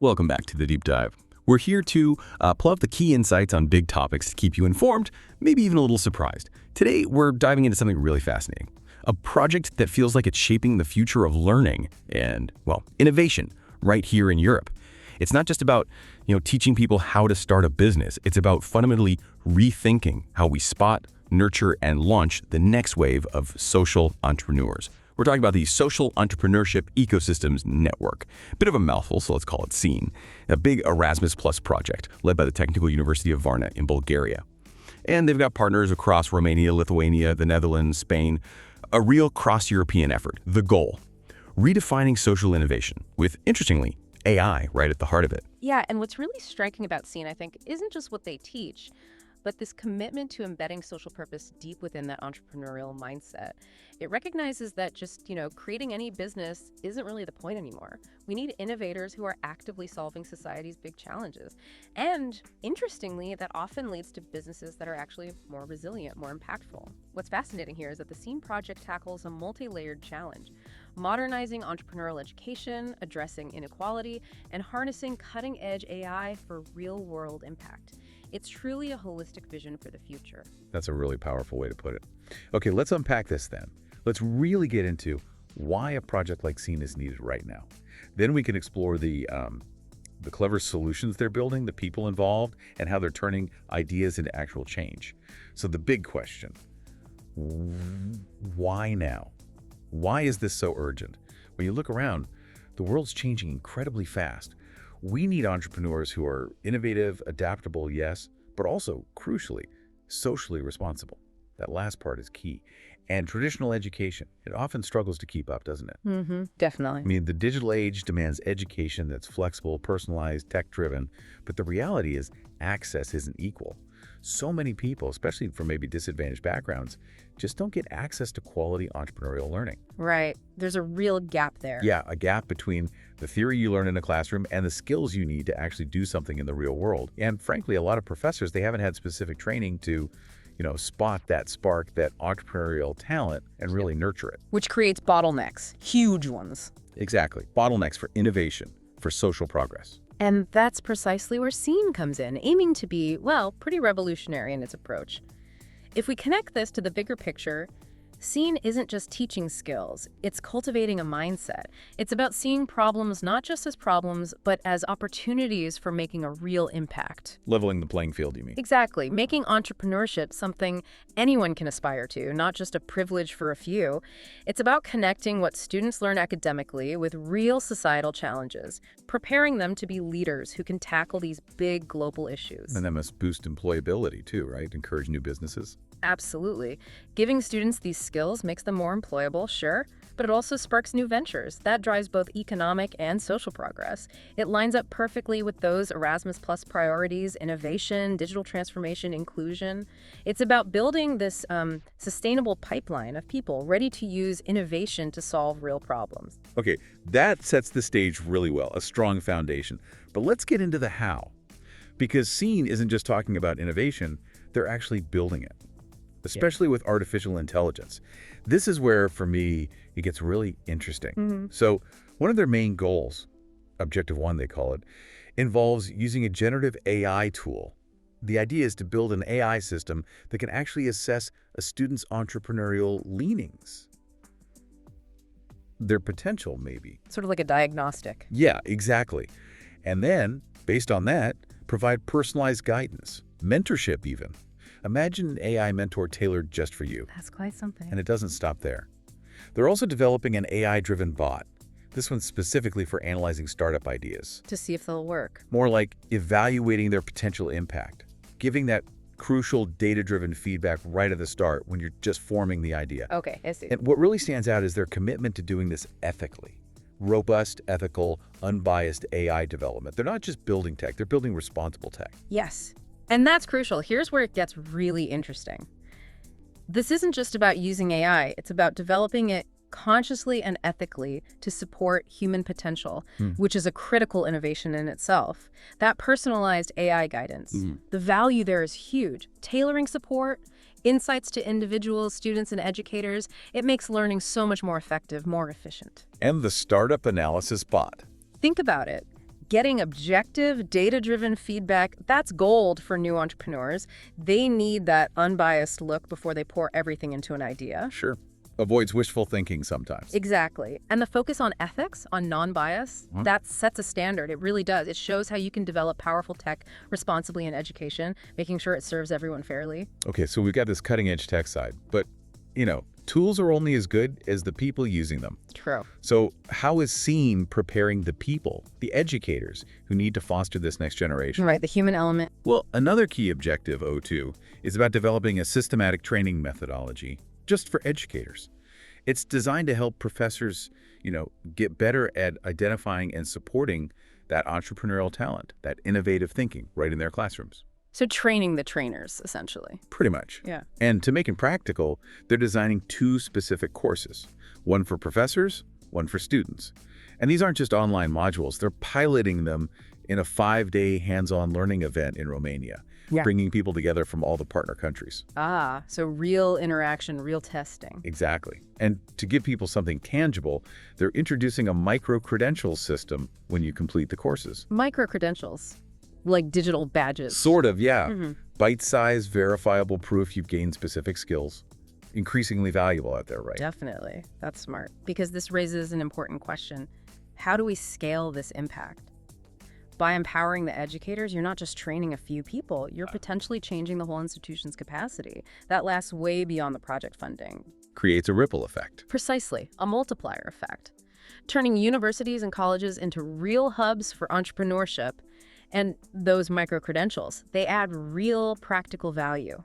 Welcome back to the Deep Dive. We're here to pull out the key insights on big topics to keep you informed, maybe even a little surprised. Today, we're diving into something really fascinating. A project that feels like it's shaping the future of learning and, well, innovation right here in Europe. It's not just about, teaching people how to start a business. It's about fundamentally rethinking how we spot, nurture, and launch the next wave of social entrepreneurs. We're talking about the Social Entrepreneurship Ecosystems Network. Bit of a mouthful, so let's call it SEEN. A big Erasmus Plus project led by the Technical University of Varna in Bulgaria. And they've got partners across Romania, Lithuania, the Netherlands, Spain. A real cross-European effort. The goal, redefining social innovation with, interestingly, AI right at the heart of it. Yeah, and what's really striking about SEEN, I think, isn't just what they teach, but this commitment to embedding social purpose deep within that entrepreneurial mindset. It recognizes that just, creating any business isn't really the point anymore. We need innovators who are actively solving society's big challenges. And interestingly, that often leads to businesses that are actually more resilient, more impactful. What's fascinating here is that the SEEN project tackles a multi-layered challenge, modernizing entrepreneurial education, addressing inequality, and harnessing cutting-edge AI for real-world impact. It's truly a holistic vision for the future. That's a really powerful way to put it. Okay, let's unpack this then. Let's really get into why a project like SEEN is needed right now. Then we can explore the clever solutions they're building, the people involved, and how they're turning ideas into actual change. So the big question, why now? Why is this so urgent? When you look around, the world's changing incredibly fast. We need entrepreneurs who are innovative, adaptable, yes, but also, crucially, socially responsible. That last part is key. And traditional education, it often struggles to keep up, doesn't it? Definitely. I mean, the digital age demands education that's flexible, personalized, tech-driven, but the reality is access isn't equal. So many people, especially from maybe disadvantaged backgrounds, just don't get access to quality entrepreneurial learning. Right. There's a real gap there. Yeah, a gap between the theory you learn in a classroom and the skills you need to actually do something in the real world. And frankly, a lot of professors, they haven't had specific training to spot that spark, that entrepreneurial talent, and really nurture it. Which creates bottlenecks, huge ones. Exactly. Bottlenecks for innovation, for social progress. And that's precisely where SEEN comes in, aiming to be, pretty revolutionary in its approach. If we connect this to the bigger picture, SEEN isn't just teaching skills, it's cultivating a mindset. It's about seeing problems not just as problems, but as opportunities for making a real impact. Leveling the playing field, you mean? Exactly. Making entrepreneurship something anyone can aspire to, not just a privilege for a few. It's about connecting what students learn academically with real societal challenges, preparing them to be leaders who can tackle these big global issues. And that must boost employability too, right? Encourage new businesses. Absolutely. Giving students these skills makes them more employable, sure, but it also sparks new ventures. That drives both economic and social progress. It lines up perfectly with those Erasmus Plus priorities: innovation, digital transformation, inclusion. It's about building this sustainable pipeline of people ready to use innovation to solve real problems. Okay, that sets the stage really well, a strong foundation. But let's get into the how. Because SEEN isn't just talking about innovation, they're actually building it. Especially with artificial intelligence. This is where, for me, it gets really interesting. So one of their main goals, Objective 1 they call it, involves using a generative AI tool. The idea is to build an AI system that can actually assess a student's entrepreneurial leanings. Their potential, maybe. Sort of like a diagnostic. Yeah, exactly. And then, based on that, provide personalized guidance, mentorship even. Imagine an AI mentor tailored just for you. That's quite something. And it doesn't stop there. They're also developing an AI-driven bot. This one's specifically for analyzing startup ideas. To see if they'll work. More like evaluating their potential impact, giving that crucial data-driven feedback right at the start when you're just forming the idea. Okay, I see. And what really stands out is their commitment to doing this ethically. Robust, ethical, unbiased AI development. They're not just building tech, they're building responsible tech. Yes. And that's crucial. Here's where it gets really interesting. This isn't just about using AI. It's about developing it consciously and ethically to support human potential, which is a critical innovation in itself. That personalized AI guidance, the value there is huge. Tailoring support, insights to individuals, students, and educators, it makes learning so much more effective, more efficient. And the startup analysis bot. Think about it. Getting objective, data-driven feedback, that's gold for new entrepreneurs. They need that unbiased look before they pour everything into an idea. Sure. Avoids wishful thinking sometimes. Exactly. And the focus on ethics, on non-bias, that sets a standard. It really does. It shows how you can develop powerful tech responsibly in education, making sure it serves everyone fairly. Okay, so we've got this cutting-edge tech side, but, tools are only as good as the people using them. True. So how is SEEN preparing the people, the educators, who need to foster this next generation? Right, the human element. Well, another key objective, O2, is about developing a systematic training methodology just for educators. It's designed to help professors, get better at identifying and supporting that entrepreneurial talent, that innovative thinking right in their classrooms. So training the trainers, essentially. Pretty much. Yeah. And to make it practical, they're designing 2 specific courses, one for professors, one for students. And these aren't just online modules. They're piloting them in a 5-day hands-on learning event in Romania, bringing people together from all the partner countries. Ah, so real interaction, real testing. Exactly. And to give people something tangible, they're introducing a microcredentials system when you complete the courses. Microcredentials, like digital badges. Sort of, yeah. Bite-sized, verifiable proof you've gained specific skills. Increasingly valuable out there, right? Definitely. That's smart. Because this raises an important question. How do we scale this impact? By empowering the educators, you're not just training a few people, you're potentially changing the whole institution's capacity. That lasts way beyond the project funding. Creates a ripple effect. Precisely, a multiplier effect. Turning universities and colleges into real hubs for entrepreneurship. And those microcredentials, they add real practical value.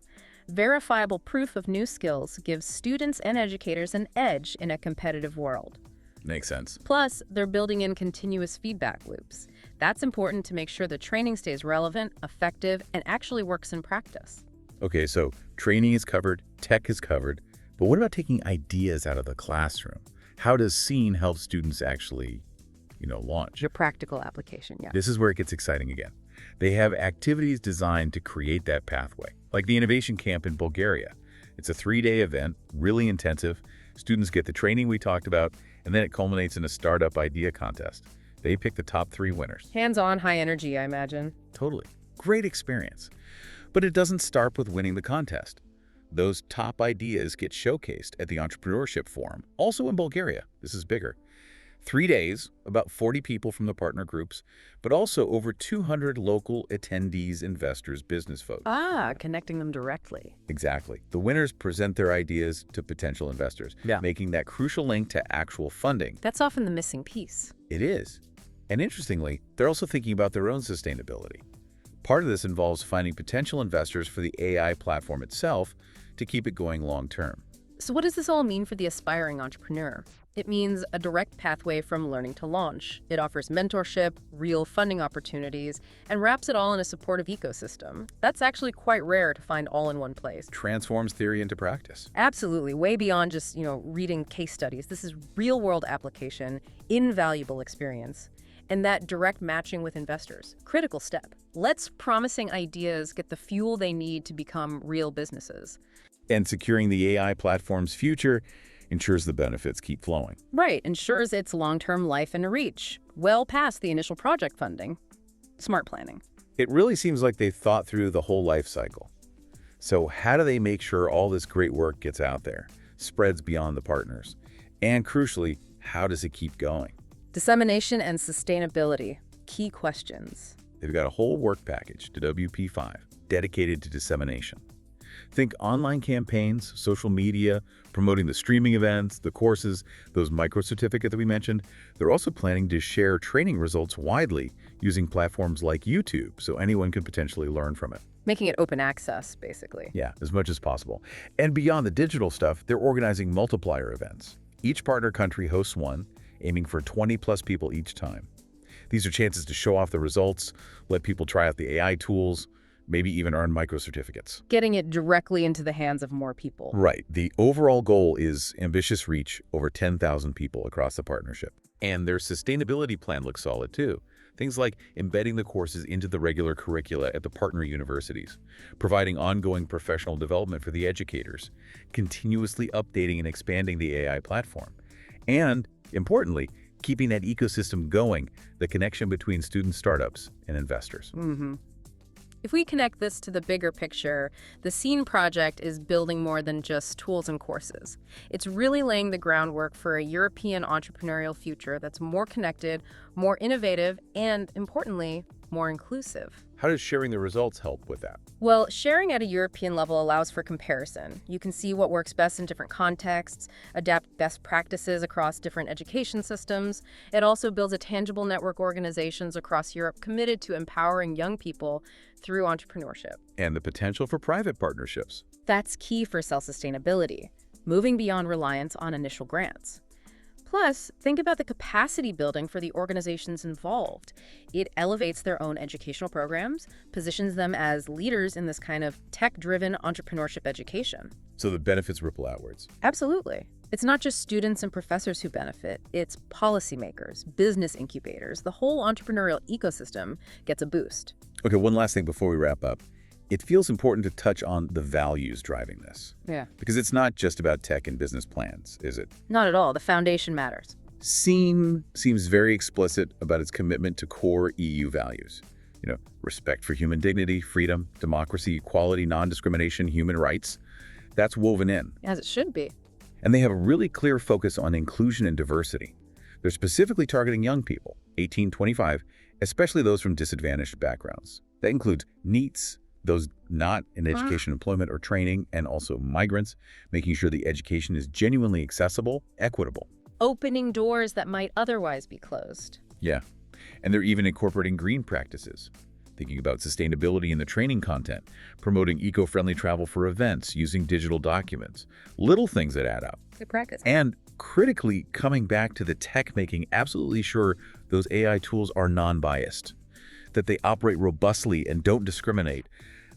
Verifiable proof of new skills gives students and educators an edge in a competitive world. Makes sense. Plus, they're building in continuous feedback loops. That's important to make sure the training stays relevant, effective, and actually works in practice. Okay, so training is covered, tech is covered, but what about taking ideas out of the classroom? How does SEEN help students actually, launch? The practical application, yeah. This is where it gets exciting again. They have activities designed to create that pathway, like the Innovation Camp in Bulgaria. It's a 3-day event, really intensive. Students get the training we talked about, and then it culminates in a startup idea contest. They pick the top 3 winners. Hands-on, high energy, I imagine. Totally. Great experience. But it doesn't start with winning the contest. Those top ideas get showcased at the Entrepreneurship Forum, also in Bulgaria. This is bigger. 3 days, about 40 people from the partner groups, but also over 200 local attendees, investors, business folks. Ah, connecting them directly. Exactly. The winners present their ideas to potential investors, making that crucial link to actual funding. That's often the missing piece. It is. And interestingly, they're also thinking about their own sustainability. Part of this involves finding potential investors for the AI platform itself to keep it going long term. So what does this all mean for the aspiring entrepreneur? It means a direct pathway from learning to launch. It offers mentorship, real funding opportunities, and wraps it all in a supportive ecosystem. That's actually quite rare to find all in one place. Transforms theory into practice. Absolutely, way beyond just, reading case studies. This is real-world application, invaluable experience. And that direct matching with investors, critical step. Let's promising ideas get the fuel they need to become real businesses. And securing the AI platform's future ensures the benefits keep flowing. Right, ensures its long-term life and reach, well past the initial project funding. Smart planning. It really seems like they thought through the whole life cycle. So how do they make sure all this great work gets out there, spreads beyond the partners? And crucially, how does it keep going? Dissemination and sustainability, key questions. They've got a whole work package to WP5 dedicated to dissemination. Think online campaigns, social media, promoting the streaming events, the courses, those micro-certificates that we mentioned. They're also planning to share training results widely using platforms like YouTube so anyone can potentially learn from it. Making it open access, basically. Yeah, as much as possible. And beyond the digital stuff, they're organizing multiplier events. Each partner country hosts one, aiming for 20+ people each time. These are chances to show off the results, let people try out the AI tools, maybe even earn micro-certificates. Getting it directly into the hands of more people. Right. The overall goal is ambitious reach, over 10,000 people across the partnership. And their sustainability plan looks solid too. Things like embedding the courses into the regular curricula at the partner universities, providing ongoing professional development for the educators, continuously updating and expanding the AI platform, and, importantly, keeping that ecosystem going, the connection between student startups and investors. If we connect this to the bigger picture, the SEEN project is building more than just tools and courses. It's really laying the groundwork for a European entrepreneurial future that's more connected, more innovative, and, importantly, more inclusive. How does sharing the results help with that? Well, sharing at a European level allows for comparison. You can see what works best in different contexts, adapt best practices across different education systems. It also builds a tangible network organizations across Europe committed to empowering young people through entrepreneurship. And the potential for private partnerships. That's key for self-sustainability, moving beyond reliance on initial grants. Plus, think about the capacity building for the organizations involved. It elevates their own educational programs, positions them as leaders in this kind of tech-driven entrepreneurship education. So the benefits ripple outwards. Absolutely. It's not just students and professors who benefit, it's policymakers, business incubators. The whole entrepreneurial ecosystem gets a boost. Okay, one last thing before we wrap up. It feels important to touch on the values driving this. Yeah. Because it's not just about tech and business plans, is it? Not at all. The foundation matters. SEEN seems very explicit about its commitment to core EU values. Respect for human dignity, freedom, democracy, equality, non-discrimination, human rights. That's woven in. As it should be. And they have a really clear focus on inclusion and diversity. They're specifically targeting young people, 18-25, especially those from disadvantaged backgrounds. That includes NEETs, those not in education, employment, or training, and also migrants, making sure the education is genuinely accessible, equitable. Opening doors that might otherwise be closed. Yeah, and they're even incorporating green practices, thinking about sustainability in the training content, promoting eco-friendly travel for events, using digital documents, little things that add up. Good practice. And critically coming back to the tech, making absolutely sure those AI tools are non-biased, that they operate robustly and don't discriminate.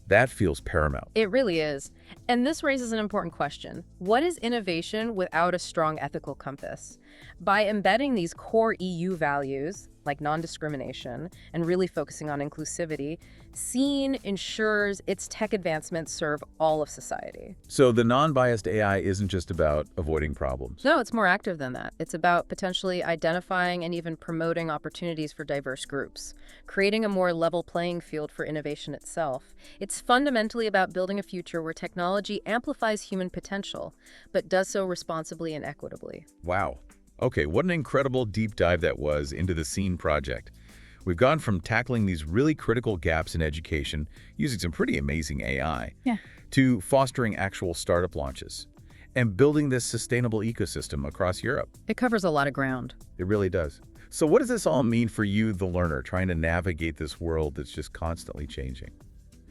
That feels paramount. It really is. And this raises an important question. What is innovation without a strong ethical compass? By embedding these core EU values, like non-discrimination, and really focusing on inclusivity, SEEN ensures its tech advancements serve all of society. So the non-biased AI isn't just about avoiding problems. No, it's more active than that. It's about potentially identifying and even promoting opportunities for diverse groups, creating a more level playing field for innovation itself. It's fundamentally about building a future where technology amplifies human potential, but does so responsibly and equitably. Wow. Okay, what an incredible deep dive that was into the SEEN project. We've gone from tackling these really critical gaps in education, using some pretty amazing AI, to fostering actual startup launches and building this sustainable ecosystem across Europe. It covers a lot of ground. It really does. So what does this all mean for you, the learner, trying to navigate this world that's just constantly changing?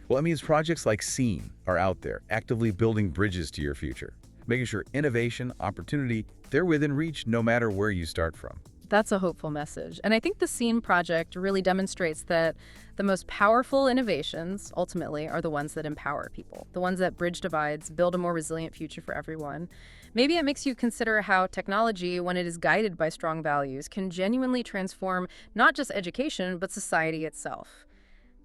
Well, it means projects like SEEN are out there, actively building bridges to your future, making sure innovation, opportunity, they're within reach no matter where you start from. That's a hopeful message. And I think the SEEN project really demonstrates that the most powerful innovations, ultimately, are the ones that empower people, the ones that bridge divides, build a more resilient future for everyone. Maybe it makes you consider how technology, when it is guided by strong values, can genuinely transform not just education, but society itself.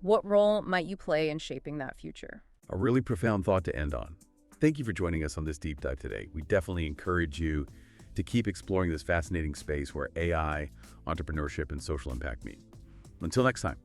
What role might you play in shaping that future? A really profound thought to end on. Thank you for joining us on this deep dive today. We definitely encourage you to keep exploring this fascinating space where AI, entrepreneurship, and social impact meet. Until next time.